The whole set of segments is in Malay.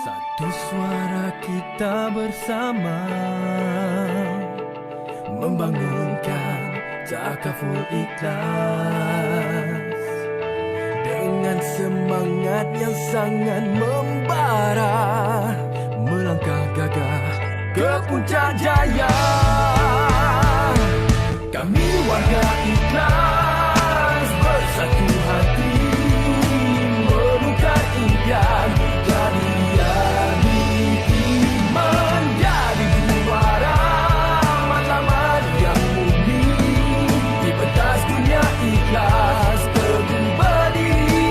Satu suara kita bersama membangunkan takaful ikhlas dengan semangat yang sangat membara, melangkah gagah ke puncak jaya. Kami warga ikhlas bersatu hati menukar impian jadi realiti, menjadi juara matlamat yang murni di pentas dunia ikhlas teguh berdiri.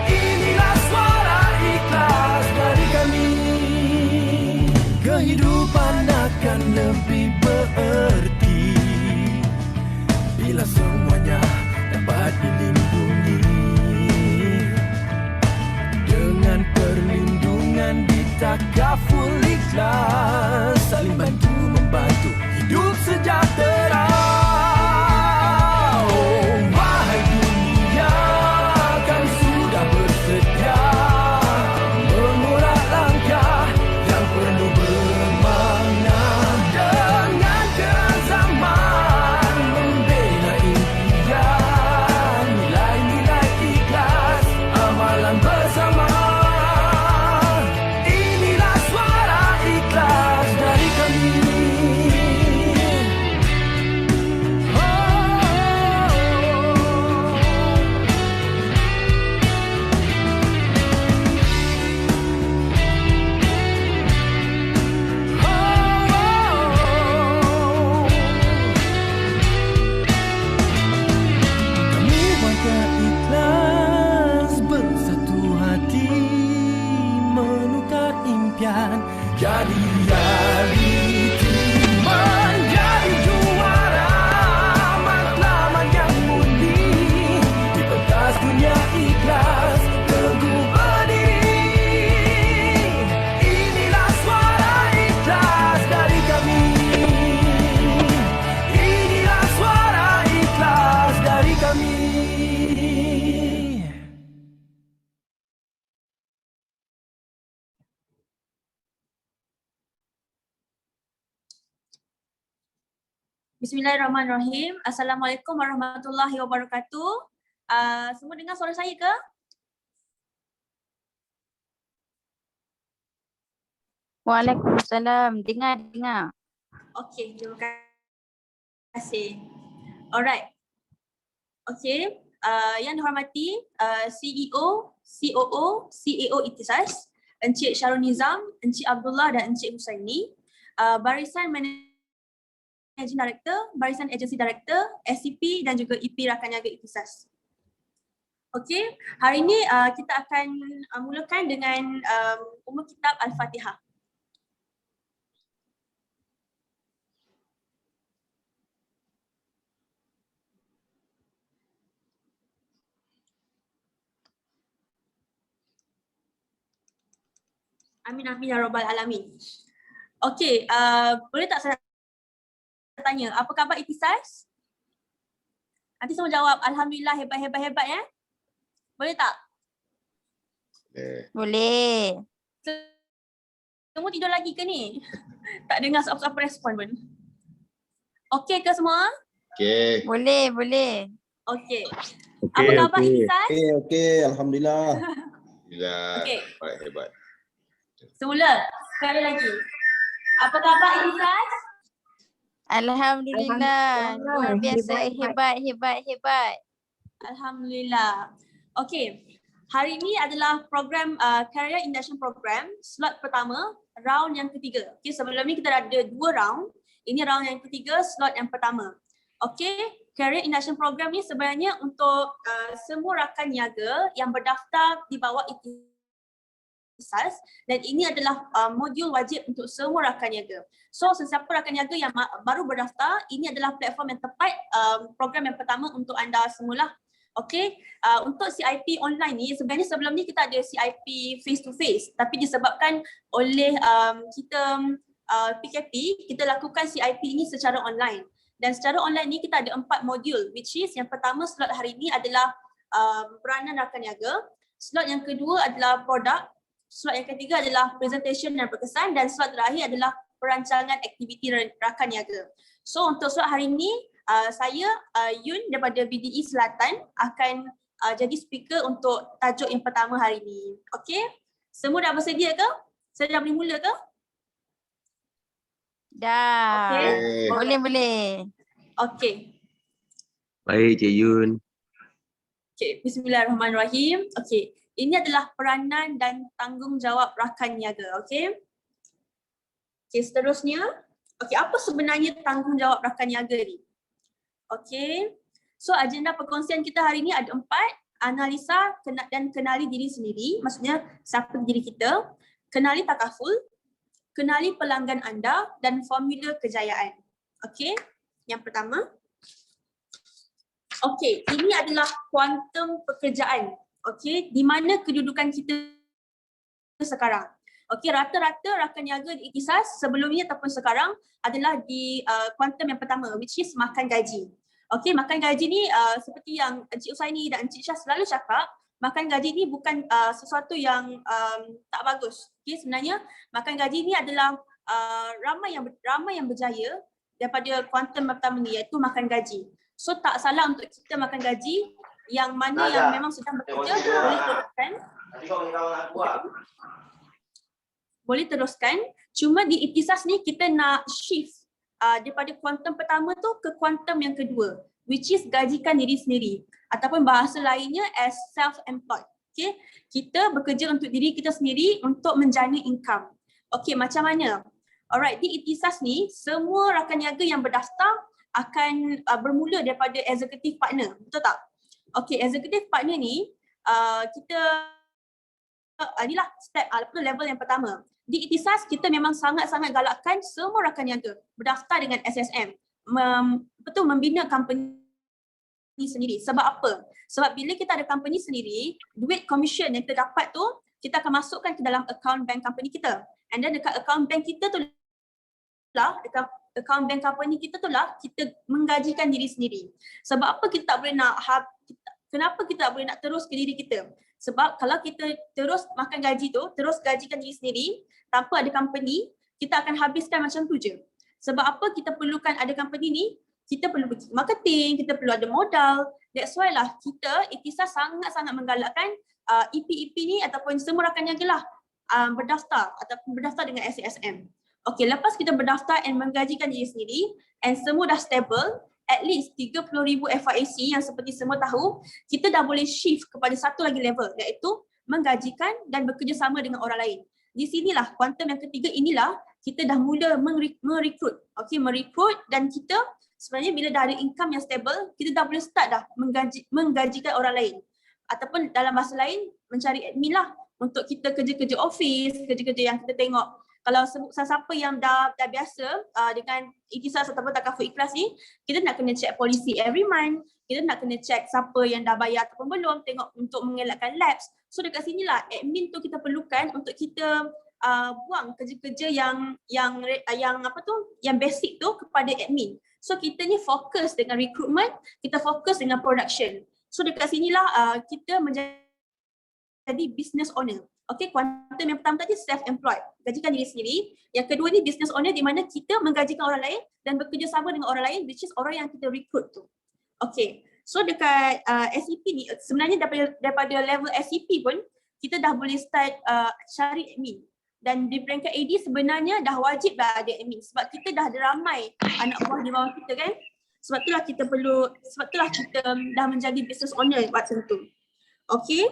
Inilah suara ikhlas dari kami. Kehidupan akan lebih berarti bila semuanya dapat dilindungi dengan perlindungan di takaful ikhlas, saling bantu membantu hidup sejahtera. Oh, wahai dunia, kami sudah bersedia mengurak langkah yang penuh bermakna dengan keazaman membela impian, nilai-nilai ikhlas, amalan bersama. Inilah suara ikhlas dari kami. Kami warga ikhlas bersatu hati menukar impian jadi realiti, menjadi juara matlamat yang murni di pentas dunia ikhlas teguh berdiri. Inilah suara ikhlas dari kami. Inilah suara ikhlas dari kami. Bismillahirrahmanirrahim. Assalamualaikum warahmatullahi wabarakatuh. Semua dengar suara saya ke? Waalaikumsalam. Dengar. Okey, terima kasih. Alright. Okey, yang dihormati CEO, COO, CAO Ikhtisas, Encik Syarul Nizam, Encik Abdullah dan Encik Husaini, Barisan Managing Director, Barisan Agency Director, SCP dan juga EP Rakan Niaga Ikhtisas. Okey, hari ini kita akan mulakan dengan Ummul Kitab Al-Fatihah. Amin amin ya rabbal alamin. Okey, boleh tak saya tanya, apa khabar Ikhtisas? Nanti semua jawab alhamdulillah, hebat ya. Boleh tak? Boleh. Semua tidur lagi ke ni? Tak dengar apa-apa respon pun. Okey ke semua? Okey. Boleh. Okey. Apa khabar Ikhtisas? Okey, alhamdulillah. Alhamdulillah. Okey. Hebat. Semula, sekali lagi. Apa khabar Ikhtisas? Alhamdulillah. Luar biasa. Hebat. Alhamdulillah. Okey. Hari ini adalah program Career Induction Program, slot pertama, round yang ketiga. Okey, sebelum ni kita ada 2 round. Ini round yang ketiga, slot yang pertama. Okey, Career Induction Program ni sebenarnya untuk semua rakan niaga yang berdaftar di bawah Ikhtisas, dan ini adalah modul wajib untuk semua rakan niaga. So sesiapa rakan niaga yang baru berdaftar, ini adalah platform yang tepat, program yang pertama untuk anda semula. Okey, untuk CIP online ni sebenarnya sebelum ni kita ada CIP face to face, tapi disebabkan oleh kita PKP, kita lakukan CIP ini secara online. Dan secara online ni kita ada 4 modul, which is yang pertama slot hari ini adalah peranan rakan niaga, slot yang kedua adalah produk, slot yang ketiga adalah presentation dan berkesan, dan slot terakhir adalah perancangan aktiviti rakan niaga. So untuk slot hari ini, saya Yun daripada BDE Selatan akan jadi speaker untuk tajuk yang pertama hari ini. Okey? Semua dah bersedia ke? Saya dah boleh mula ke? Dah. Okey. Boleh. Okey. Baik, Cik Yun. Okey, bismillahirrahmanirrahim. Okey, ini adalah peranan dan tanggungjawab rakan niaga, okey? Okey, seterusnya, okey, apa sebenarnya tanggungjawab rakan niaga ni? Okey. So agenda perkongsian kita hari ini ada 4, analisa dan kenali diri sendiri, maksudnya siapa diri kita, kenali takaful, kenali pelanggan anda dan formula kejayaan. Okey, yang pertama. Okey, ini adalah kuantum pekerjaan. Okey, di mana kedudukan kita sekarang. Okey, rata-rata rakan niaga di Ikhtisas sebelum ini ataupun sekarang adalah di kuantum yang pertama, which is makan gaji. Okey, makan gaji ni seperti yang Encik Usaini dan Encik Syah selalu cakap, makan gaji ni bukan sesuatu yang tak bagus. Okey, sebenarnya makan gaji ni adalah ramai yang berjaya daripada kuantum pertama ni, iaitu makan gaji. So tak salah untuk kita makan gaji, yang mana yang memang sedang bekerja boleh teruskan. Boleh teruskan. Cuma di Ikhtisas ni kita nak shift daripada kuantum pertama tu ke kuantum yang kedua, which is gajikan diri sendiri, ataupun bahasa lainnya as self-employed. Okay? Kita bekerja untuk diri kita sendiri untuk menjana income. Okay, macam mana? Alright, di Ikhtisas ni semua rakan niaga yang berdaftar akan bermula daripada executive partner, betul tak? Okay, executive partner ni kita inilah step level yang pertama. Di Ikhtisas kita memang sangat-sangat galakkan semua rakan niaga berdaftar dengan SSM, membina company sendiri. Sebab apa? Sebab bila kita ada company sendiri, duit commission yang kita dapat tu kita akan masukkan ke dalam account bank company kita. And then dekat account bank kita tu lah, account bank company kita tu lah kita menggajikan diri sendiri. Sebab apa kita tak boleh nak kenapa kita tak boleh nak terus ke diri kita? Sebab kalau kita terus makan gaji tu, terus gajikan diri sendiri tanpa ada company, kita akan habiskan macam tu je. Sebab apa kita perlukan ada company ni? Kita perlu marketing, kita perlu ada modal. That's why lah kita Ikhtisas sangat-sangat menggalakkan EP-EP ni ataupun semua rakan niaga lah berdaftar ataupun berdaftar dengan SASM. Okey, lepas kita berdaftar and menggajikan diri sendiri and semua dah stable, at least 30,000 FYAC yang seperti semua tahu, kita dah boleh shift kepada satu lagi level, iaitu menggajikan dan bekerjasama dengan orang lain. Di sinilah kuantum yang ketiga inilah kita dah mula merekrut. Okey, merekrut, dan kita sebenarnya bila dah ada income yang stable, kita dah boleh start dah menggajikan orang lain. Ataupun dalam bahasa lain mencari admin lah untuk kita kerja-kerja office, kerja-kerja yang kita tengok. Kalau siapa yang dah biasa dengan Ikhtisas ataupun takaful ikhlas ni, kita nak kena check polisi every month, kita nak kena check siapa yang dah bayar ataupun belum, tengok untuk mengelakkan lapse. So dekat sinilah admin tu kita perlukan untuk kita buang kerja-kerja yang basic tu kepada admin. So kita ni fokus dengan recruitment, kita fokus dengan production. So dekat sinilah kita menjadi business owner. Okey, kuantum yang pertama tadi self-employed, gajikan diri sendiri. Yang kedua ni business owner, di mana kita menggajikan orang lain dan bekerjasama dengan orang lain, which is orang yang kita recruit tu. Okey, so dekat SEP ni sebenarnya daripada level SEP pun kita dah boleh start cari admin. Dan di peringkat AD sebenarnya dah wajib dah ada admin sebab kita dah ada ramai anak buah di bawah kita kan. Sebab itulah kita dah menjadi business owner waktu tu. Okey.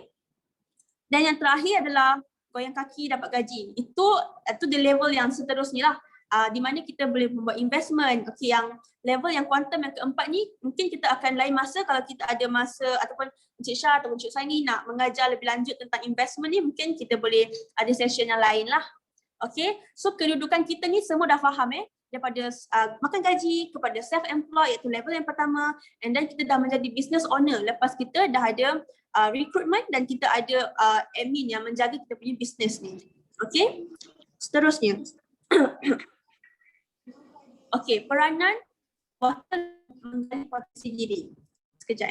Dan yang terakhir adalah goyang kaki dapat gaji. Itu the level yang seterusnya lah. Di mana kita boleh membuat investment. Okey, yang level yang kuantum yang keempat ni mungkin kita akan lain masa kalau kita ada masa ataupun Encik Syah ataupun Encik Usaini nak mengajar lebih lanjut tentang investment ni, mungkin kita boleh ada session yang lain lah. Okey, so kedudukan kita ni semua dah faham daripada makan gaji kepada self-employed iaitu level yang pertama, and then kita dah menjadi business owner lepas kita dah ada recruitment dan kita ada admin yang menjaga kita punya business ni. Okey, seterusnya. Okey, peranan wakil menggali potensi diri. Sekejap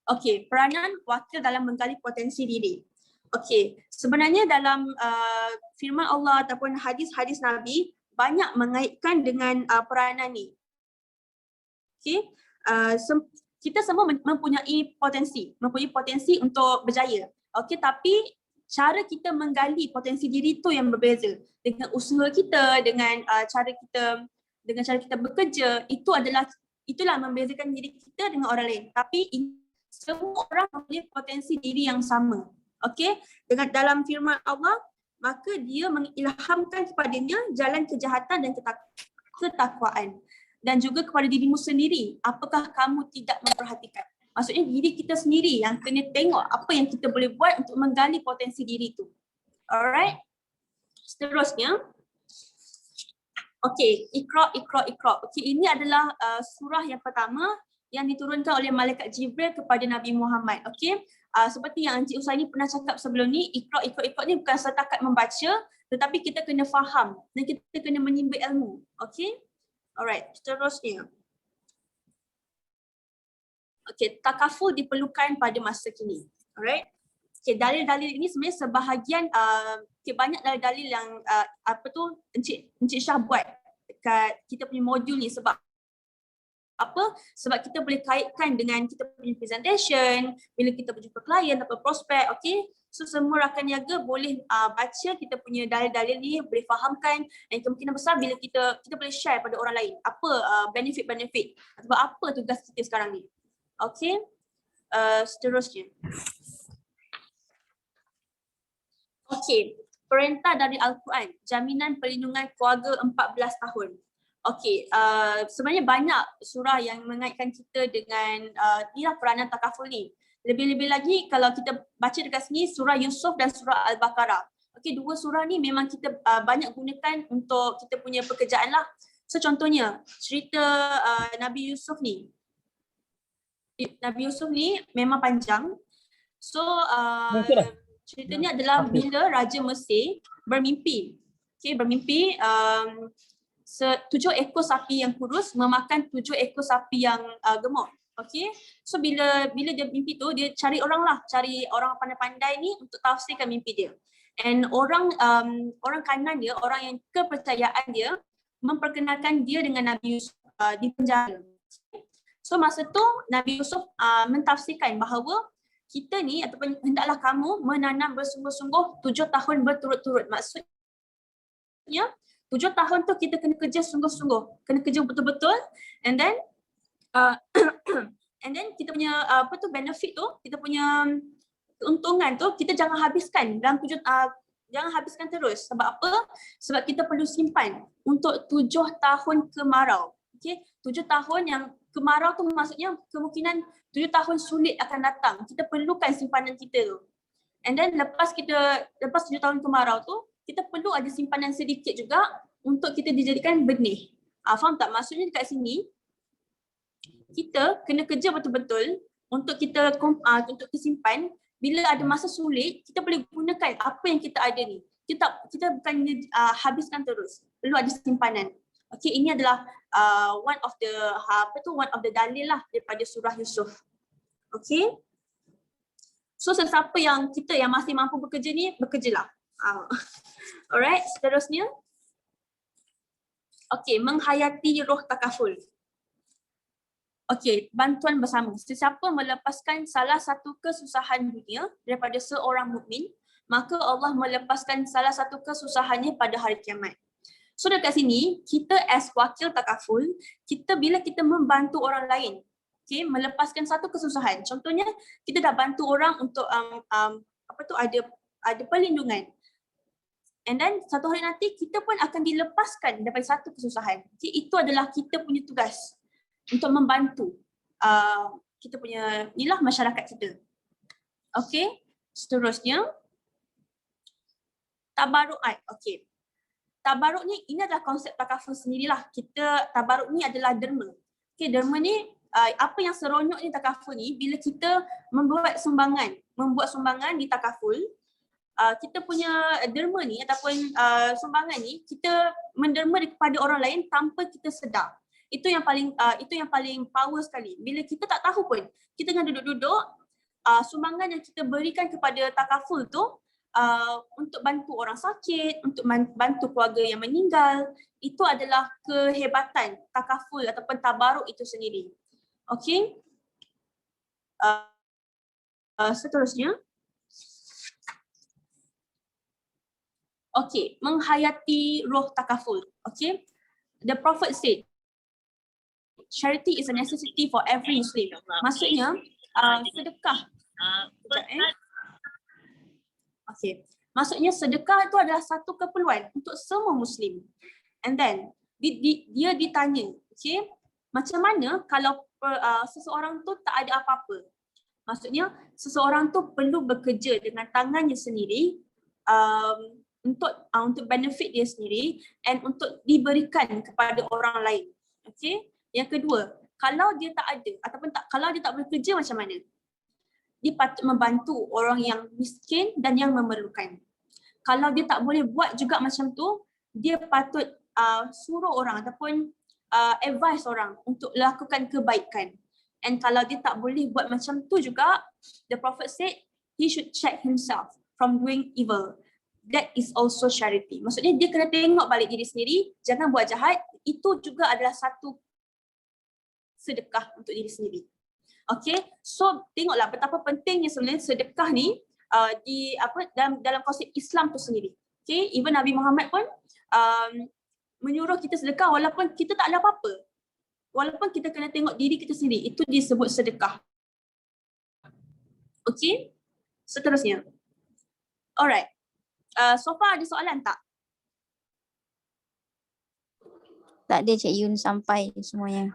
Okey, peranan wakil dalam menggali potensi diri. Okey, sebenarnya dalam firman Allah ataupun hadis-hadis Nabi banyak mengaitkan dengan peranan ni. Okey, kita semua mempunyai potensi untuk berjaya. Okey, tapi cara kita menggali potensi diri tu yang berbeza. Dengan usaha kita, dengan cara kita bekerja, itulah membezakan diri kita dengan orang lain. Tapi semua orang mempunyai potensi diri yang sama. Okey, dengan dalam firman Allah, maka dia mengilhamkan kepadanya jalan kejahatan dan ketakwaan. Dan juga kepada dirimu sendiri, apakah kamu tidak memperhatikan? Maksudnya diri kita sendiri yang kena tengok apa yang kita boleh buat untuk menggali potensi diri tu. Alright. Seterusnya. Okey, Iqra. Okey, ini adalah surah yang pertama yang diturunkan oleh malaikat Jibril kepada Nabi Muhammad. Okey. Seperti yang Encik Usaini pernah cakap sebelum ni, Iqra ni bukan setakat membaca, tetapi kita kena faham dan kita kena menimba ilmu. Okey. Alright, seterusnya. Okey, takaful diperlukan pada masa kini. Alright. Okey, dalil-dalil ini sebenarnya sebahagian banyak dalil-dalil yang Encik Syah buat dekat kita punya modul ni. Sebab apa? Sebab kita boleh kaitkan dengan kita punya presentation, bila kita berjumpa klien atau prospek. Okey. So semua rakan niaga boleh baca kita punya dalil-dalil ni, boleh fahamkan, dan kemungkinan besar bila kita boleh share pada orang lain apa benefit-benefit atau apa tugas kita sekarang ni. Okey. Seterusnya. Okey, perintah dari Al-Quran, jaminan perlindungan keluarga 14 tahun. Okey, sebenarnya banyak surah yang mengaitkan kita dengan inilah peranan takaful ni. Lebih-lebih lagi kalau kita baca dekat sini surah Yusuf dan surah Al-Baqarah. Okey, dua surah ni memang kita banyak gunakan untuk kita punya pekerjaan lah. So contohnya cerita Nabi Yusuf ni. Nabi Yusuf ni memang panjang. So ceritanya adalah bila Raja Mesir bermimpi. Okey, bermimpi 7 ekor sapi yang kurus memakan 7 ekor sapi yang gemuk. Okey. So bila dia mimpi tu, dia cari orang pandai-pandai ni untuk tafsirkan mimpi dia. And orang kanan dia, orang yang kepercayaan dia memperkenalkan dia dengan Nabi Yusuf di penjara. So masa tu Nabi Yusuf mentafsirkan bahawa kita ni ataupun hendaklah kamu menanam bersungguh-sungguh 7 tahun berturut-turut. Maksudnya 7 tahun tu kita kena kerja sungguh-sungguh, kena kerja betul-betul, and then kita punya benefit tu, kita punya keuntungan tu kita jangan habiskan dalam jangan habiskan terus. Sebab apa? Sebab kita perlu simpan untuk 7 tahun kemarau. Okey, 7 tahun yang kemarau tu maksudnya kemungkinan 7 tahun sulit akan datang. Kita perlukan simpanan kita tu. And then lepas 7 tahun kemarau tu, kita perlu ada simpanan sedikit juga untuk kita dijadikan benih. Faham tak? Maksudnya dekat sini kita kena kerja betul-betul untuk kita simpan. Bila ada masa sulit, kita boleh gunakan apa yang kita ada ni. Kita bukan habiskan terus. Perlu ada simpanan. Okey, ini adalah one of the dalil lah daripada surah Yusuf. Okey. So sesiapa yang masih mampu bekerja ni, bekerjalah. Alright, seterusnya. Okey, menghayati roh takaful. Okey, bantuan bersama. Sesiapa melepaskan salah satu kesusahan dunia daripada seorang mukmin, maka Allah melepaskan salah satu kesusahannya pada hari kiamat. So dekat sini, kita as wakil takaful, bila kita membantu orang lain, okay, melepaskan satu kesusahan. Contohnya, kita dah bantu orang untuk ada perlindungan. And then satu hari nanti kita pun akan dilepaskan daripada satu kesusahan. Okay, itu adalah kita punya tugas untuk membantu kita punya masyarakat kita. Okay, seterusnya tabaruat. Okay, tabaruk ni ini adalah konsep takaful sendirilah. Tabaruk ni adalah derma. Okay, derma ni apa yang seronoknya takaful ni bila kita membuat sumbangan di takaful. Kita punya derma ni ataupun sumbangan ni kita menderma kepada orang lain tanpa kita sedar. Itu yang paling power sekali. Bila kita tak tahu pun, kita jangan duduk-duduk sumbangan yang kita berikan kepada takaful tu untuk bantu orang sakit, untuk bantu keluarga yang meninggal, itu adalah kehebatan takaful ataupun tabaruk itu sendiri. Okey. Seterusnya. Okey, menghayati roh takaful. Okey. The Prophet said, charity is a necessity for every Muslim. Maksudnya, sedekah. Okey. Maksudnya sedekah itu adalah satu keperluan untuk semua Muslim. And then, dia ditanya, okey, macam mana kalau seseorang tu tak ada apa-apa? Maksudnya, seseorang tu perlu bekerja dengan tangannya sendiri untuk benefit dia sendiri and untuk diberikan kepada orang lain. Okey. Yang kedua, kalau dia tak ada ataupun kalau dia tak bekerja macam mana? Dia patut membantu orang yang miskin dan yang memerlukan. Kalau dia tak boleh buat juga macam tu, dia patut suruh orang ataupun advise orang untuk lakukan kebaikan. And kalau dia tak boleh buat macam tu juga, the Prophet said he should check himself from doing evil. That is also charity. Maksudnya dia kena tengok balik diri sendiri, jangan buat jahat. Itu juga adalah satu sedekah untuk diri sendiri. Okay, so tengoklah betapa pentingnya sebenarnya sedekah ni dalam konsep Islam tu sendiri. Okay, even Nabi Muhammad pun menyuruh kita sedekah walaupun kita tak ada apa-apa. Walaupun kita kena tengok diri kita sendiri, itu disebut sedekah. Okay, seterusnya. Alright, so far ada soalan tak? Tak ada Cik Yun, sampai semuanya.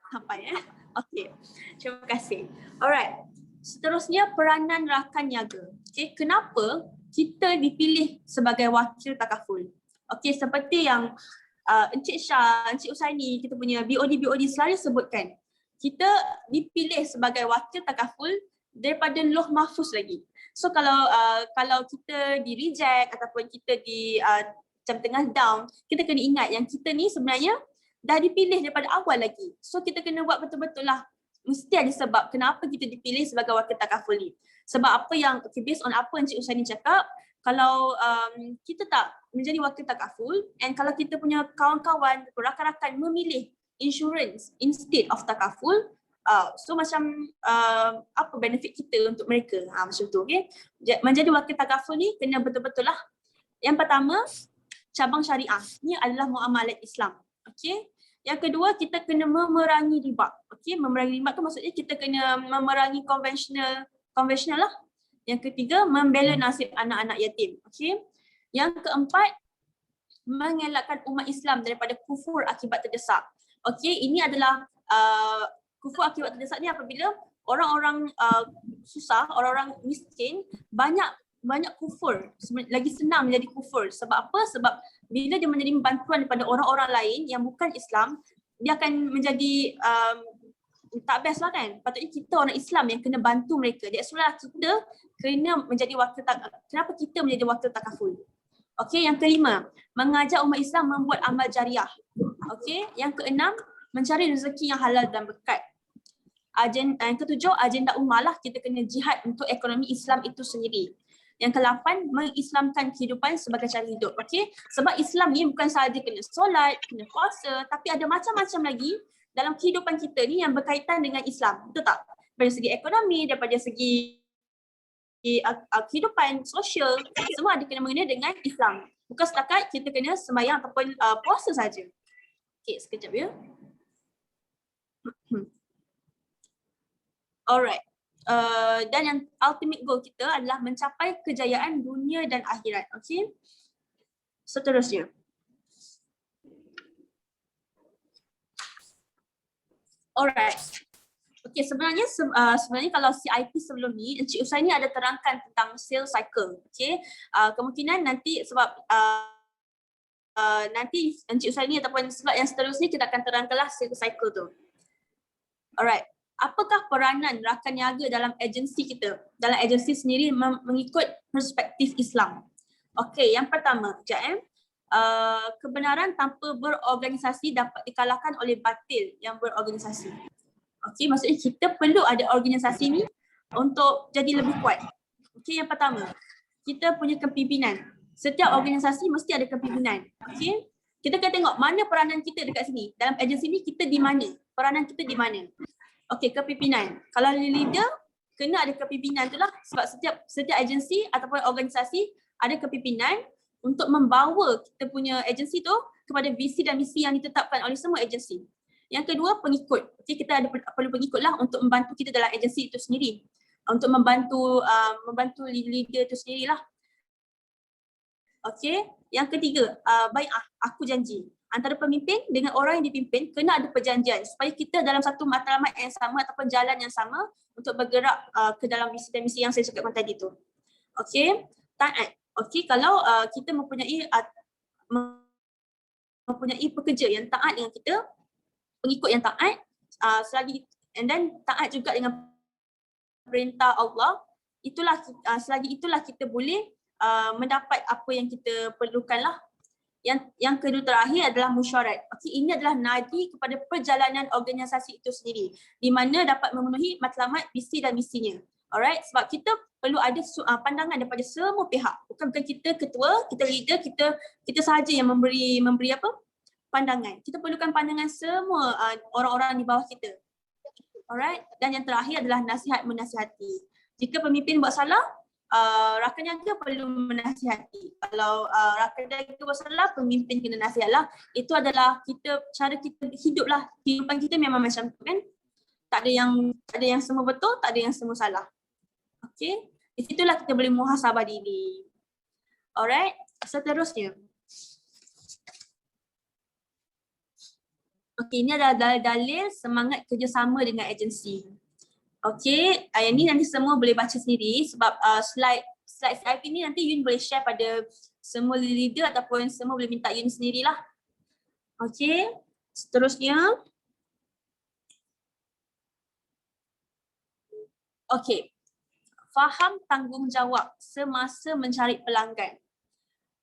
Sampai Okay, terima kasih. Alright, seterusnya peranan rakan niaga. Okay, kenapa kita dipilih sebagai wakil takaful? Okay, seperti yang Encik Shah, Encik Usaini, kita punya BOD selalu sebutkan, kita dipilih sebagai wakil takaful daripada Lauh Mahfuz lagi. So kalau kita di reject ataupun kita di macam tengah down, kita kena ingat yang kita ni sebenarnya dah dipilih daripada awal lagi. So kita kena buat betul-betul lah. Mesti ada sebab kenapa kita dipilih sebagai wakil takaful ni. Sebab apa yang, based on apa Encik Usaini cakap, kalau kita tak menjadi wakil takaful and kalau kita punya kawan-kawan, rakan-rakan memilih insurance instead of takaful, so macam apa benefit kita untuk mereka, macam tu. Okay? Menjadi wakil takaful ni kena betul-betul lah. Yang pertama, cabang syariah. Ini adalah muamalat Islam. Okay? Yang kedua, kita kena memerangi riba. Okay? Memerangi riba tu maksudnya kita kena memerangi konvensional lah. Yang ketiga, membela nasib anak-anak yatim. Okay? Yang keempat, mengelakkan umat Islam daripada kufur akibat terdesak. Okay? Ini adalah kufur akibat terdesak ni apabila orang-orang susah, orang-orang miskin banyak kufur, lagi senang menjadi kufur. Sebab apa? Sebab bila dia menerima bantuan daripada orang-orang lain yang bukan Islam, dia akan menjadi tak best lah kan. Patutnya kita orang Islam yang kena bantu mereka. That's why kita kena menjadi wakil kenapa kita menjadi wakil takaful. Okay, yang kelima, mengajak umat Islam membuat amal jariah. Okay, yang keenam, mencari rezeki yang halal dan berkat. Yang ketujuh, agenda ummah lah, kita kena jihad untuk ekonomi Islam itu sendiri. Yang ke-8, mengislamkan kehidupan sebagai cara hidup. Okay? Sebab Islam ni bukan sahaja kena solat, kena puasa, tapi ada macam-macam lagi dalam kehidupan kita ni yang berkaitan dengan Islam. Betul tak? Dari segi ekonomi, daripada segi kehidupan sosial, semua ada kena mengena dengan Islam. Bukan setakat kita kena sembahyang ataupun puasa saja. Okay, sekejap ya. Alright. Dan yang ultimate goal kita adalah mencapai kejayaan dunia dan akhirat. Okay. Seterusnya. Alright. Okay, sebenarnya kalau CIP sebelum ni, Encik Usaini ada terangkan tentang sales cycle. Okay. Kemungkinan nanti sebab nanti Encik Usaini ataupun slot yang seterusnya kita akan terangkanlah sales cycle tu. Alright. Apakah peranan rakan niaga dalam agensi kita? Dalam agensi sendiri mengikut perspektif Islam. Okey, yang pertama, kebenaran tanpa berorganisasi dapat dikalahkan oleh batil yang berorganisasi. Okey, maksudnya kita perlu ada organisasi ni untuk jadi lebih kuat. Okey, yang pertama, kita punya kepimpinan. Setiap organisasi mesti ada kepimpinan. Okey? Kita kena tengok mana peranan kita dekat sini. Dalam agensi ni kita di mana? Peranan kita di mana? Okey, kepimpinan. Kalau leader, kena ada kepimpinan tu lah, sebab setiap agensi ataupun organisasi ada kepimpinan untuk membawa kita punya agensi tu kepada visi dan misi yang ditetapkan oleh semua agensi. Yang kedua, pengikut. Okey, kita ada perlu pengikut lah untuk membantu kita dalam agensi itu sendiri. Untuk membantu leader itu sendirilah. Okey, yang ketiga, bai'ah, aku janji. Antara pemimpin dengan orang yang dipimpin kena ada perjanjian supaya kita dalam satu matlamat yang sama ataupun jalan yang sama untuk bergerak ke dalam visi dan misi yang saya cakapkan tadi tu. Okey, taat. Okey, kalau kita mempunyai pekerja yang taat dengan kita, pengikut yang taat, and then taat juga dengan perintah Allah, selagi itulah kita boleh mendapat apa yang kita perlukan lah. Yang kedua terakhir adalah mesyuarat. Okey, ini adalah nadi kepada perjalanan organisasi itu sendiri, di mana dapat memenuhi matlamat, visi dan misinya. Alright, sebab kita perlu ada pandangan daripada semua pihak. Bukan kita ketua, kita leader, kita sahaja yang memberi pandangan. Kita perlukan pandangan semua orang-orang di bawah kita. Alright, dan yang terakhir adalah nasihat menasihati. Jika pemimpin buat salah, rakan jaga perlu menasihati. Kalau rakan jaga buat salah, pemimpin kena nasihat lah. Itu adalah cara kita hidup lah. Kehidupan kita memang macam tu kan. Tak ada yang semua betul, tak ada yang semua salah. Okey, di situlah kita boleh muhasabah diri. Alright, seterusnya. Okey, ini adalah dalil semangat kerjasama dengan agensi. Okey, yang ni nanti semua boleh baca sendiri sebab slide CIP ni nanti Yun boleh share pada semua leader ataupun semua boleh minta Yun sendirilah. Okey, seterusnya. Okey, faham tanggungjawab semasa mencari pelanggan.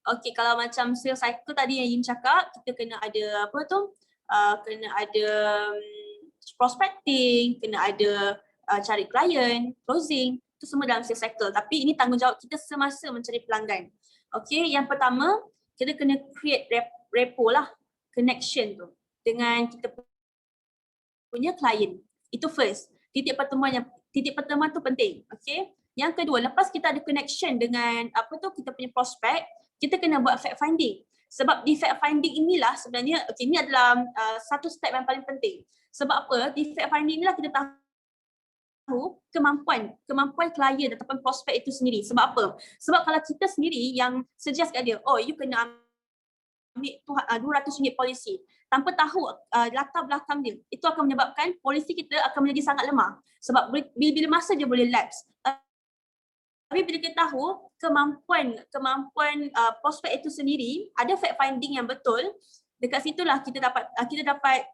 Okey, kalau macam sales cycle tadi yang Yun cakap, kita kena ada kena ada prospecting, kena ada cari klien, closing, itu semua dalam sales cycle. Tapi ini tanggungjawab kita semasa mencari pelanggan. Okey, yang pertama, kita kena create rapport lah, connection tu dengan kita punya klien. Itu first. Titik pertemuan tu penting. Okey. Yang kedua, lepas kita ada connection dengan kita punya prospek, kita kena buat fact finding. Sebab di fact finding inilah sebenarnya, ini adalah satu step yang paling penting. Sebab apa? Di fact finding inilah kita tahu kemampuan klien ataupun prospek itu sendiri. Sebab apa? Sebab kalau kita sendiri yang suggest kat dia, you kena ambil RM200 polisi, tanpa tahu latar belakang dia, itu akan menyebabkan polisi kita akan menjadi sangat lemah. Sebab bila masa dia boleh lapse. Tapi bila kita tahu kemampuan prospek itu sendiri, ada fact finding yang betul, dekat situlah kita dapat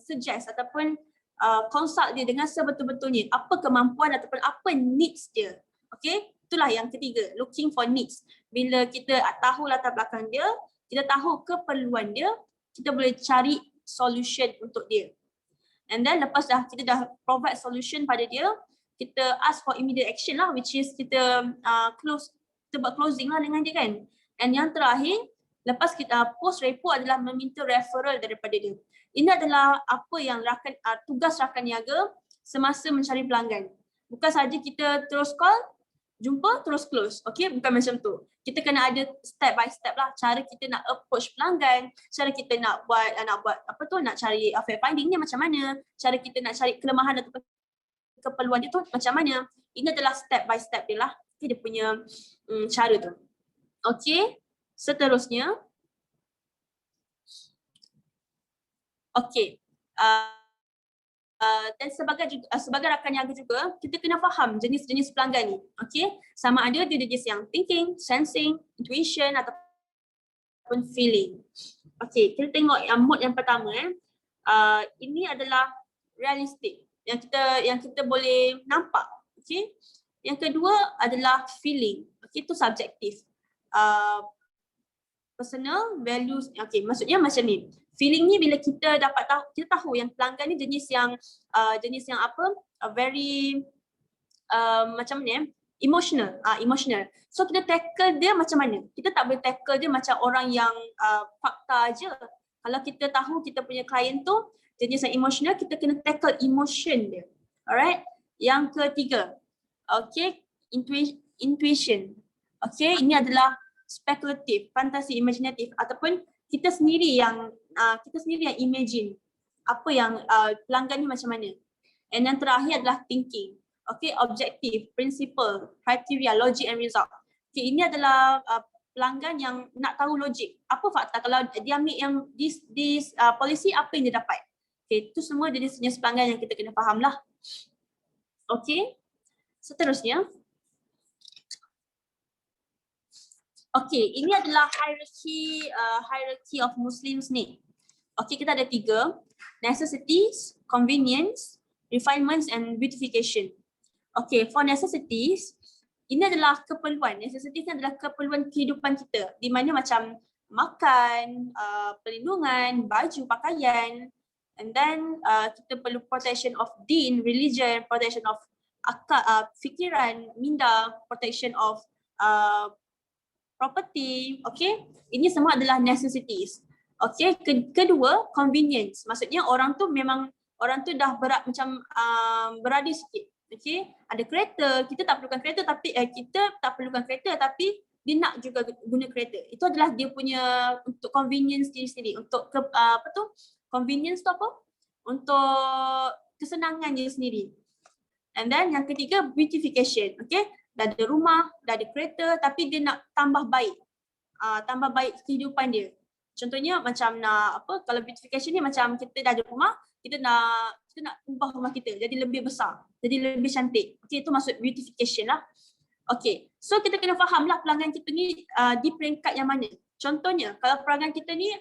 suggest ataupun consult dia dengan sebetul-betulnya apa kemampuan ataupun apa needs dia. Okey, itulah yang ketiga, looking for needs. Bila kita tahu latar belakang dia, kita tahu keperluan dia, kita boleh cari solution untuk dia. And then lepas kita dah provide solution pada dia, kita ask for immediate action lah, which is kita buat closing lah dengan dia kan. And yang terakhir, lepas kita post report adalah meminta referral daripada dia. Ini adalah apa yang tugas rakan niaga semasa mencari pelanggan. Bukan saja kita terus call, jumpa terus close. Okay, bukan macam tu. Kita kena ada step by step lah cara kita nak approach pelanggan, cara kita nak nak cari fact findingnya macam mana, cara kita nak cari kelemahan atau keperluan dia tu macam mana. Ini adalah step by step dia lah. Okay, dia punya cara tu. Okay, seterusnya. Okay. Dan sebagai rakan niaga juga, kita kena faham jenis-jenis pelanggan ni. Okay, sama ada dia jenis yang thinking, sensing, intuition ataupun feeling. Okay, kita tengok yang mood yang pertama. Ini adalah realistik yang kita boleh nampak. Okay, yang kedua adalah feeling. Okay, itu subjektif. Personal values. Okay, maksudnya macam ni. Feeling ni bila kita kita tahu yang pelanggan ni jenis yang very macam ni emotional. Emotional. So kita tackle dia macam mana? Kita tak boleh tackle dia macam orang yang fakta je. Kalau kita tahu kita punya klien tu jenis yang emotional, kita kena tackle emotion dia. Alright? Yang ketiga, okay, intuition. Okay, ini adalah spekulatif, fantasi, imaginatif ataupun kita sendiri yang imagine apa yang pelanggan ni macam mana. And yang terakhir adalah thinking. Okay, objektif, principle, criteria, logic and result. Okay, ini adalah pelanggan yang nak tahu logik. Apa fakta kalau dia ambil yang this policy, apa yang dia dapat. Okay, itu semua jenis pelanggan yang kita kena faham lah. Okay, seterusnya. Okay, ini adalah hierarchy of Muslims ni. Okay, kita ada 3. Necessities, convenience, refinements and beautification. Okay, for necessities, ini adalah keperluan. Necessities ni adalah keperluan kehidupan kita. Di mana macam makan, perlindungan, baju, pakaian. And then kita perlu protection of deen, religion, protection of fikiran, minda, protection of property. Okay, ini semua adalah necessities. Okay, kedua convenience. Maksudnya orang tu dah berada sikit. Okay, ada kereta, kita tak perlukan kereta tapi dia nak juga guna kereta. Itu adalah dia punya untuk convenience diri sendiri. Untuk convenience tu apa? Untuk kesenangan dia sendiri. And then yang ketiga beautification. Okay, dah ada rumah, dah ada kereta tapi dia nak tambah baik. Tambah baik kehidupan dia. Contohnya macam kalau beautification ni macam kita dah ada rumah, kita nak ubah rumah kita jadi lebih besar, jadi lebih cantik. Okay, itu maksud beautification lah. Okay, so kita kena faham lah pelanggan kita ni di peringkat yang mana. Contohnya kalau pelanggan kita ni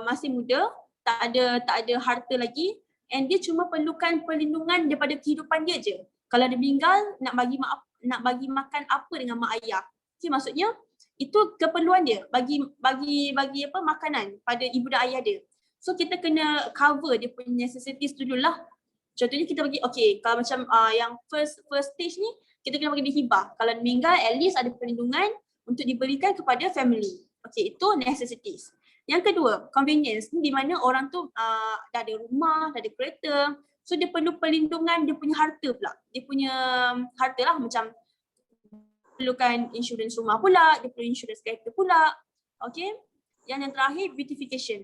masih muda, tak ada harta lagi and dia cuma perlukan perlindungan daripada kehidupan dia je. Kalau dia meninggal nak bagi makan apa dengan mak ayah. Okay, maksudnya itu keperluan dia bagi makanan pada ibu dan ayah dia. So kita kena cover dia punya necessities dululah. Contohnya kita bagi, okay, kalau macam yang first stage ni kita kena bagi dia hibah. Kalau meninggal at least ada perlindungan untuk diberikan kepada family. Okay, itu necessities. Yang kedua, convenience ni di mana orang tu dah ada rumah, dah ada kereta. So dia perlu perlindungan dia punya harta pula. Dia punya harta lah macam perlukan insurans rumah pula, dia perlu insurans kereta pula. Okay. Yang terakhir beautification.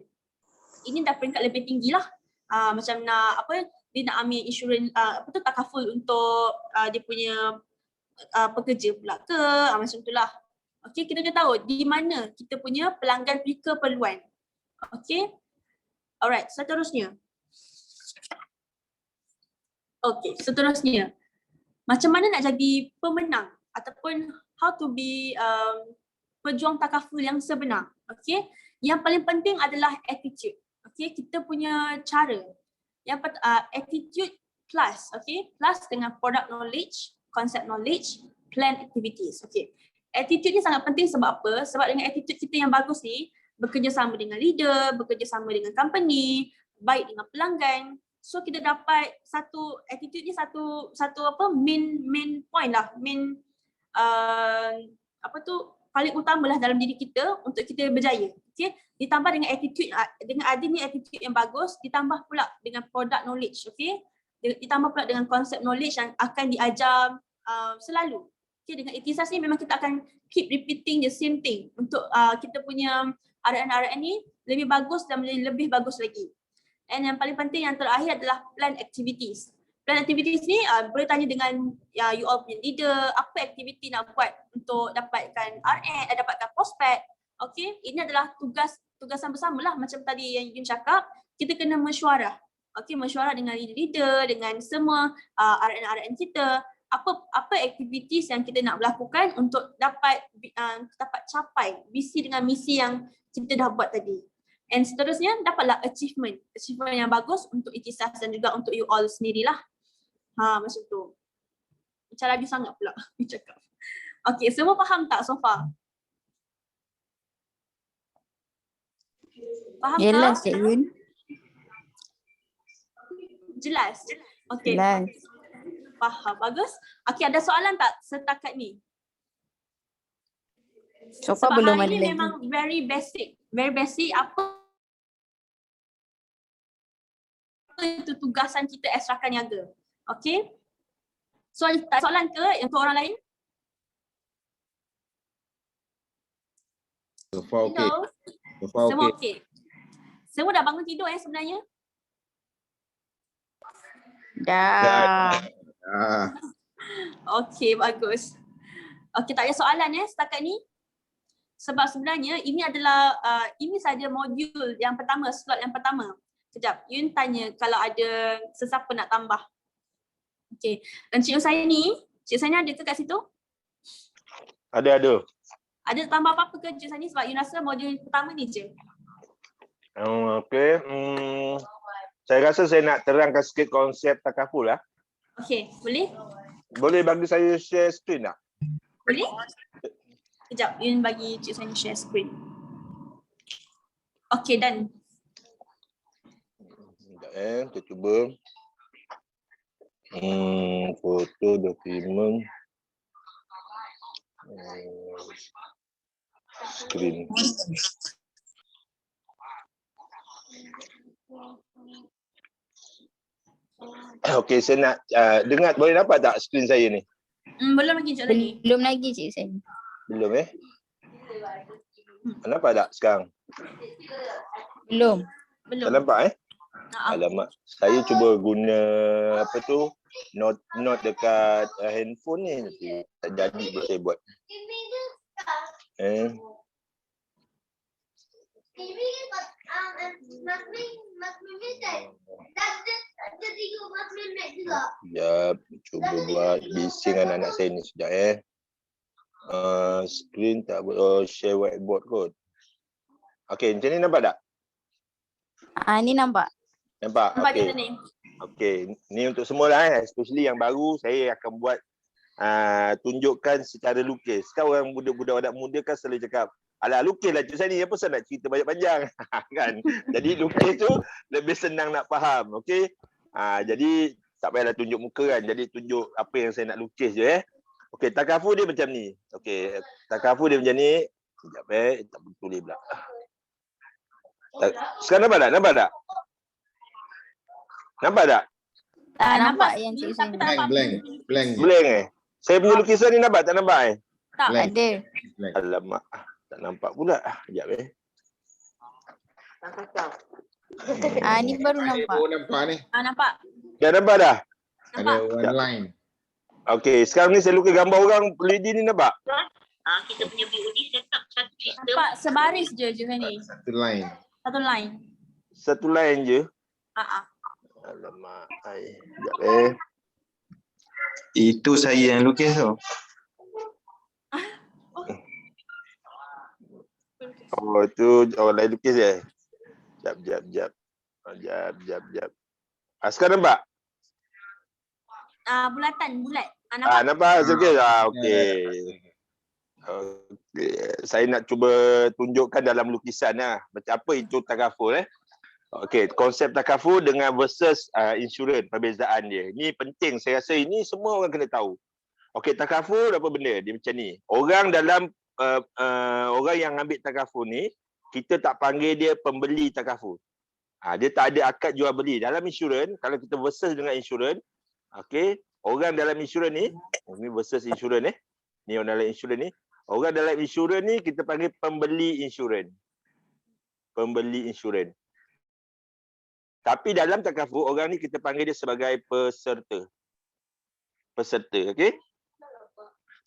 Ini dah peringkat lebih tinggi lah. Macam dia nak ambil insurans takaful untuk dia punya pekerja pula ke, macam itulah. Okay, kita kena tahu di mana kita punya pelanggan punya keperluan. Okay. Alright, seterusnya. Okay, seterusnya. Macam mana nak jadi pemenang ataupun how to be pejuang takaful yang sebenar. Okay. Yang paling penting adalah attitude. Okay, kita punya cara. Yang attitude plus, okay, plus dengan product knowledge, concept knowledge, plan activities. Okay. Attitude ni sangat penting sebab apa? Sebab dengan attitude kita yang bagus ni, bekerjasama dengan leader, bekerjasama dengan company, baik dengan pelanggan. So kita dapat attitude ni satu main point lah, paling utama lah dalam diri kita untuk kita berjaya. Okay? Ditambah dengan attitude, dengan adanya attitude yang bagus, ditambah pula dengan product knowledge. Okay? Ditambah pula dengan concept knowledge yang akan diajar selalu. Okay, dengan ikhtisas ni memang kita akan keep repeating the same thing untuk kita punya RN ni lebih bagus dan menjadi lebih bagus lagi. And yang paling penting yang terakhir adalah plan activities. Plan activities ni boleh tanya dengan you all punya leader, apa aktiviti nak buat untuk dapatkan RN, dapatkan prospek. Okay, ini adalah tugasan bersama lah macam tadi yang Yun cakap, kita kena mesyuarah. Okay, mesyuarah dengan leader, dengan semua RN kita. Apa aktiviti yang kita nak lakukan untuk dapat capai visi dengan misi yang kita dah buat tadi. And seterusnya dapatlah achievement yang bagus untuk ikhtisas dan juga untuk you all sendirilah. Macam tu. Macam lagi sangat pula cakap. Okay, semua faham tak so far? Faham tak? Jelas, Cik Yun. Jelas? Okay. Jelas. faham. Bagus. Okey, ada soalan tak setakat ni? So far Sebab belum hari ada ni lagi. memang very basic. Very basic. Apa itu tugasan kita ekstra niaga. Okey. Soalan ke untuk orang lain? So far okay. Hello? So far Semua okay. okey. Semua dah bangun tidur sebenarnya? Dah. Ah, Okey, bagus. Okey, tak ada soalan setakat ni. Sebab sebenarnya ini adalah ini saja modul yang pertama, slot yang pertama. Sekejap, Yun tanya kalau ada sesiapa nak tambah. Okey, dan cikgu saya ni ada ke kat situ? Ada. Ada tambah apa-apa ke cikgu saya ni sebab Yun rasa modul pertama ni je. Okey. Saya rasa saya nak terangkan sikit konsep takaful lah. Okey, boleh? Boleh bagi saya share screen tak? Boleh? Sekejap, Yun bagi cikgu saya share screen. Okey, done. Sekejap kita cuba. Foto dokumen. Screen. Okey, saya nak dengar, boleh nampak tak skrin saya ni? Belum lagi cikgu tadi. Belum lagi cikgu saya. Belum Nampak tak sekarang? Belum. Belum. Tak nampak Alamak, saya cuba guna apa tu? Note dekat handphone ni tak jadi boleh saya buat. Sekejap, cuba buat bising anak-anak saya ni sekejap screen tak boleh share whiteboard kot. Okey, macam ni nampak tak? Ni nampak. Nampak? Nampak Okey. kita ni. Okey, ni untuk semua lah especially yang baru saya akan buat tunjukkan secara lukis. Kan orang budak-budak anak muda kan selalu cakap, alah lukislah cikgu saya ni, apa saya nak cerita banyak-panjang kan. Jadi lukis tu lebih senang nak faham, okey. Jadi tak payahlah tunjuk muka kan. Jadi tunjuk apa yang saya nak lukis je Okey, takafu dia macam ni. Okey, takafu dia macam ni. Sekejap tak boleh pula. Sekarang nampak tak? Nampak tak? Nampak tak? Tak nampak yang cikgu saya. blank. Blank Saya punya lukisan ni nampak tak nampak Tak. Blank. Ada. Alamak, tak nampak pula. Sekejap Ni baru nampak. Oh, nampak ni. Nampak. Dah nampak dah? Ada one line. Okey, sekarang ni saya lukis gambar orang lady ni nampak? Kita punya BOD set up satu sistem. Nampak sebaris je cikgu ni. Satu line. Satu line. Satu line je. Alamak, sekejap Itu saya yang lukis tu. Oh, tu orang lain lukis Sekejap. Sekarang nampak? Bulat. Nampak. Nampak hasil lukis? Okey. Okey. Saya nak cuba tunjukkan dalam lukisan macam apa itu takaful Okey, konsep takaful dengan versus insurans, perbezaan dia. Ini penting, saya rasa ini semua orang kena tahu. Okey, takaful apa benda? Dia macam ni. Orang dalam orang yang ambil takaful ni, kita tak panggil dia pembeli takaful. Dia tak ada akad jual beli. Dalam insurans, kalau kita versus dengan insurans, okey, orang dalam insurans ni, ini versus insurans ni orang dalam insurans ni. Orang dalam insurans ni kita panggil pembeli insurans. Pembeli insurans. Tapi dalam takaful, orang ni kita panggil dia sebagai peserta. Peserta, okey?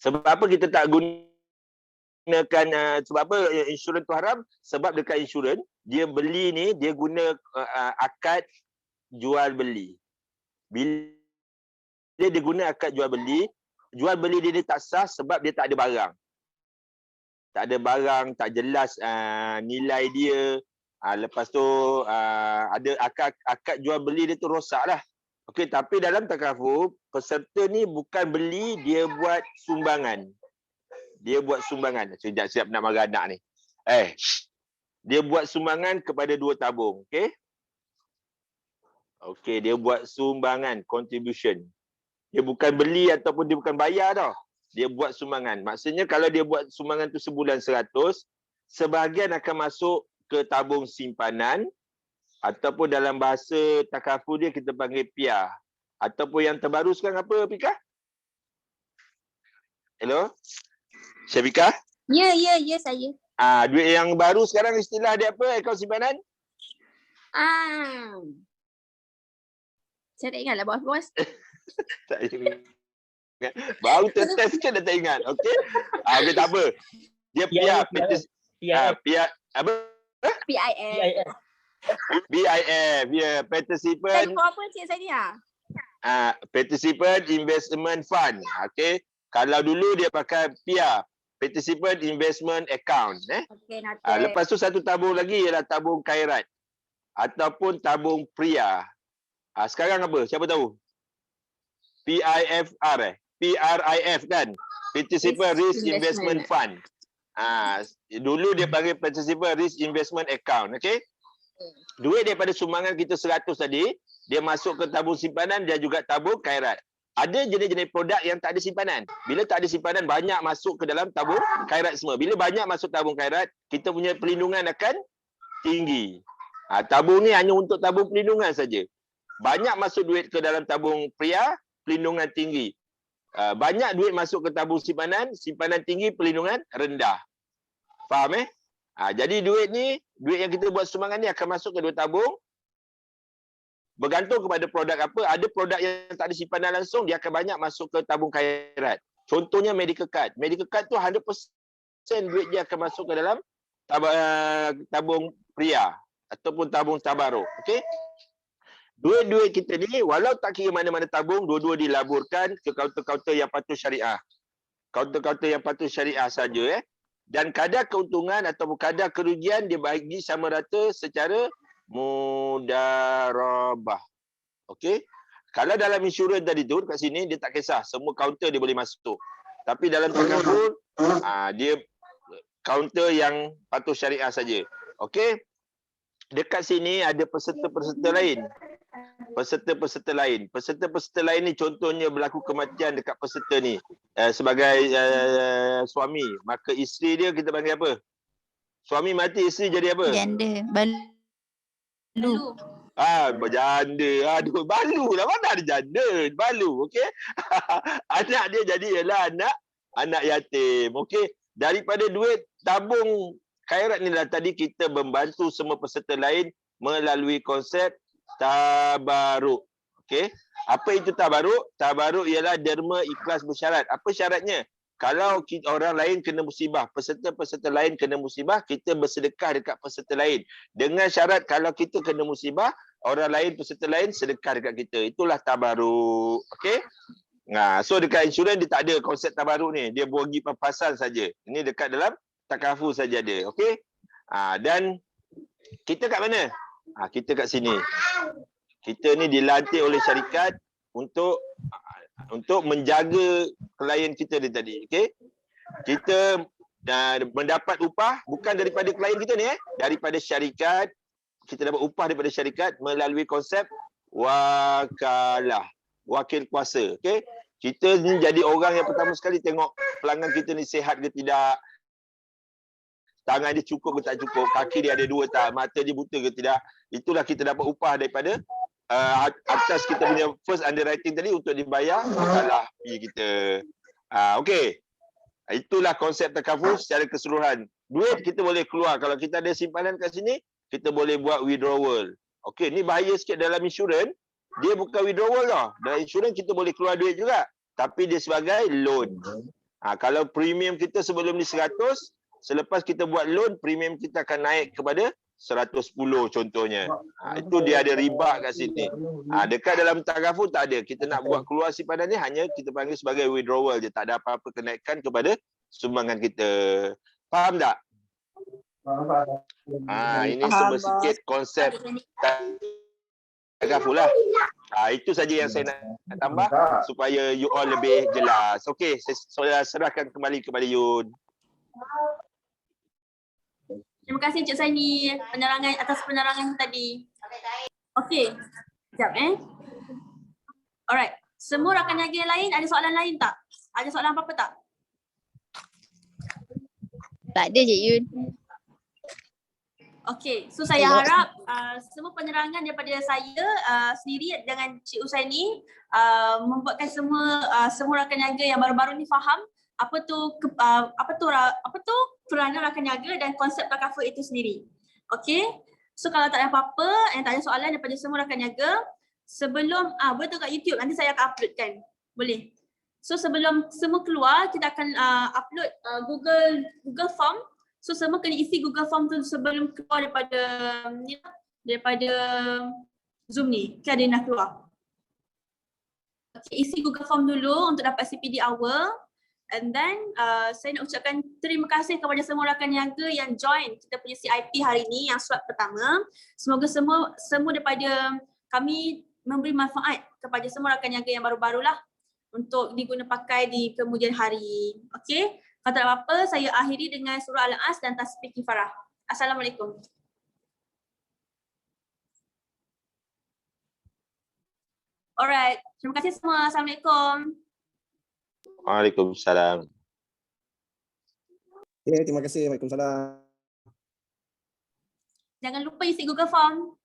Sebab apa kita tak gunakan, sebab apa insurans tu haram? Sebab dekat insurans, dia beli ni, dia guna akad jual beli. Bila dia guna akad jual beli dia tak sah sebab dia tak ada barang. Tak ada barang, tak jelas nilai dia. Lepas tu ada akad jual beli dia tu rosak lah. Okey, tapi dalam takaful, peserta ni bukan beli, dia buat sumbangan. Dia buat sumbangan. Siap nak marah anak ni. Dia buat sumbangan kepada 2 tabung, okey? Okey, dia buat sumbangan, contribution. Dia bukan beli ataupun dia bukan bayar tau. Dia buat sumbangan. Maksudnya kalau dia buat sumbangan tu sebulan 100, sebahagian akan masuk ke tabung simpanan ataupun dalam bahasa takaful dia kita panggil PIA. Ataupun yang terbaru sekarang apa, Pika? Hello? Syabika? Ya, saya. Duit yang baru sekarang istilah dia apa? Akaun simpanan? Saya tak ingat lah bos. Tak ingat. Baru test kan dah tak ingat. Okey. Okey, tak apa. Dia PIA. PIA apa? PIF. BIF. Ya, participant. Tadi apa cik saya ni Participant Investment Fund. Okey. Kalau dulu dia pakai PIA, Participant Investment Account. Okey, nanti. Lepas tu satu tabung lagi ialah tabung khairat ataupun tabung pria. Sekarang apa? Siapa tahu? PIFR PRIF kan? Participant Risk Investment Fund. Dulu dia panggil Participant Risk Investment Account. Okey. Duit daripada sumbangan kita 100 tadi, dia masuk ke tabung simpanan dan juga tabung khairat. Ada jenis-jenis produk yang tak ada simpanan. Bila tak ada simpanan, banyak masuk ke dalam tabung khairat semua. Bila banyak masuk tabung khairat, kita punya perlindungan akan tinggi. Tabung ni hanya untuk tabung perlindungan saja. Banyak masuk duit ke dalam tabung pria, perlindungan tinggi. Banyak duit masuk ke tabung simpanan, simpanan tinggi, perlindungan rendah. Faham jadi duit ni, duit yang kita buat sumbangan ni akan masuk ke dua tabung. Bergantung kepada produk apa. Ada produk yang tak ada simpanan langsung, dia akan banyak masuk ke tabung khairat. Contohnya medical card. Medical card tu 100% duit dia akan masuk ke dalam tabung pria ataupun tabung tabaruk. Okey? Duit-duit kita ni, walau tak kira mana-mana tabung, dua-dua dilaburkan ke kaunter-kaunter yang patuh syariah. Kaunter-kaunter yang patuh syariah saja. Dan kadar keuntungan ataupun kadar kerugian dia bagi sama rata secara mudarabah. Okey. Kalau dalam insurans tadi tu kat sini dia tak kisah, semua kaunter dia boleh masuk. Tapi dalam takaful dia kaunter yang patuh syariah saja. Okey. Dekat sini ada peserta-peserta lain. Peserta-peserta lain ni contohnya berlaku kematian dekat peserta ni sebagai suami, maka isteri dia kita panggil apa? Suami mati, isteri jadi apa? Janda. Balu. Janda. Aduh, balu lah. Mana ada janda? Balu, okey. Anak dia jadi ialah anak yatim. Okey. Daripada duit tabung khairat ni lah tadi kita membantu semua peserta lain melalui konsep tabaruk. Okey. Apa itu tabaruk? Tabaruk ialah derma ikhlas bersyarat. Apa syaratnya? Kalau orang lain kena musibah, peserta-peserta lain kena musibah, kita bersedekah dekat peserta lain. Dengan syarat kalau kita kena musibah, orang lain, peserta lain sedekah dekat kita. Itulah tabaruk. Okey? So dekat insurans dia tak ada konsep tabaruk ni. Dia bagi papasan saja. Ini dekat dalam takaful saja ada. Okey? Dan kita kat mana? Kita kat sini. Kita ni dilantik oleh syarikat untuk menjaga klien kita ni tadi. Okey? Kita mendapat upah bukan daripada klien kita ni daripada syarikat. Kita dapat upah daripada syarikat melalui konsep wakalah, wakil kuasa. Okey? Kita ni jadi orang yang pertama sekali tengok pelanggan kita ni sihat ke tidak, tangan dia cukup ke tak cukup, kaki dia ada dua tak, mata dia buta ke tidak. Itulah kita dapat upah daripada atas kita punya first underwriting tadi untuk dibayar wakalah fee kita. Okey. Itulah konsep takaful secara keseluruhan. Duit kita boleh keluar. Kalau kita ada simpanan kat sini, kita boleh buat withdrawal. Okey, ni bahaya sikit dalam insurans. Dia bukan withdrawal tau. Dalam insurans kita boleh keluar duit juga. Tapi dia sebagai loan. Kalau premium kita sebelum ni 100, selepas kita buat loan, premium kita akan naik kepada 110 contohnya. Itu dia ada riba kat sini. Dekat dalam takaful tak ada. Kita nak buat keluar simpanan ni hanya kita panggil sebagai withdrawal je. Tak ada apa-apa kenaikan kepada sumbangan kita. Faham tak? Ini semua sikit konsep takaful lah. Itu saja yang saya nak tambah supaya you all lebih jelas. Okey, saya serahkan kembali kepada Yun. Terima kasih Encik Saini atas penerangan tadi. Okey. Sekejap Alright. Semua rakan niaga yang lain ada soalan lain tak? Ada soalan apa-apa tak? Tak ada Cik Yun. Okey, so saya harap semua penerangan daripada saya sendiri dengan Cik Usaini membuatkan semua rakan niaga yang baru-baru ni faham apa tu peranan rakan niaga dan konsep takaful itu sendiri. Okey. So kalau tak ada apa-apa, tak ada soalan daripada semua rakan niaga, sebelum boleh tengok kat YouTube, nanti saya akan uploadkan. Boleh. So sebelum semua keluar, kita akan upload Google Form. So semua kena isi Google Form tu sebelum keluar daripada Zoom ni. Kan ada yang dah keluar. Okay, isi Google Form dulu untuk dapat CPD hour. And then saya nak ucapkan terima kasih kepada semua rakan niaga yang join kita punya CIP hari ni yang slot pertama. Semoga semua daripada kami memberi manfaat kepada semua rakan niaga yang baru-barulah untuk diguna pakai di kemudian hari. Okey. Kalau tak ada apa-apa, saya akhiri dengan surah Al-As dan tasbih kifarah. Assalamualaikum. Alright, terima kasih semua. Assalamualaikum. Waalaikumsalam. Ya, terima kasih. Waalaikumsalam. Jangan lupa isi Google Form.